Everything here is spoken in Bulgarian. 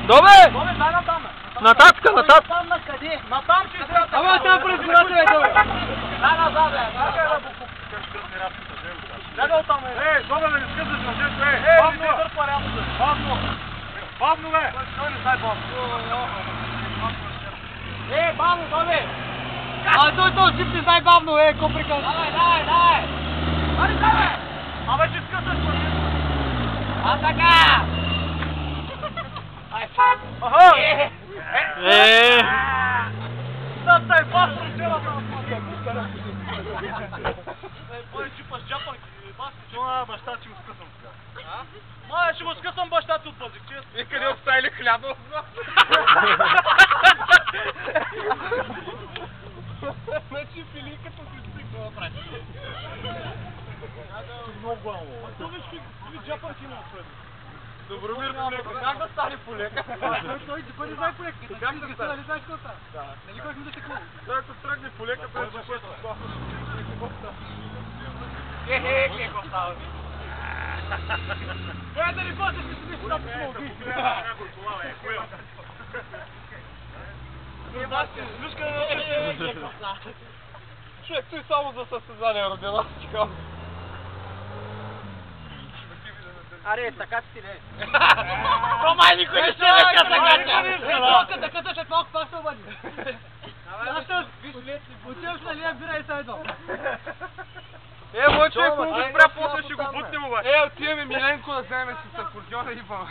Добре! Добре, дай натам. Нататък, нататък. Натам на къде? Натам ще изгледа. Ама там през гората, бе, добре. Дай назад, бе. Дай да оттам, бе. Добре, да не скъсаш на жето, Бавно, не дърпа рямото. Бавно! Бавно, бе! Той не дай бавно. Бавно, добре. А той шип не знае бавно, коприкал. Давай. Ари, давай. Абе, че скъсаш, бе! А така. Аха! Да, тай, бавно, вчера на Бой, чипаш джапанки, Чума, баща, че го скъсам сега. Май, ще го скъсам баща ти от базик, И къде оставили хляба? Значи филийката си стигнала, брат. Много главно. То виж какви джапанки има отпред. Добромир полека. Как да стане полека? Той не знае полека. Как да стане, не знаеш какво става. Нали ходихме да се клуб. Той ако тръгне полека, той ще бъде Какво става? Да ни после ще си мисли да посмолги. някой кола, бе, коя. Виж къде Човек, той само за състезание родила. Аре, така си не. То май никой не ще лека така. Да къта след малко пак се обади. Отиваш на Лия бира и са едно. Мой човек, хубаво го спря, после ще го бутнем обаче. Отиваме Миленко да вземем с акордиона и пъм.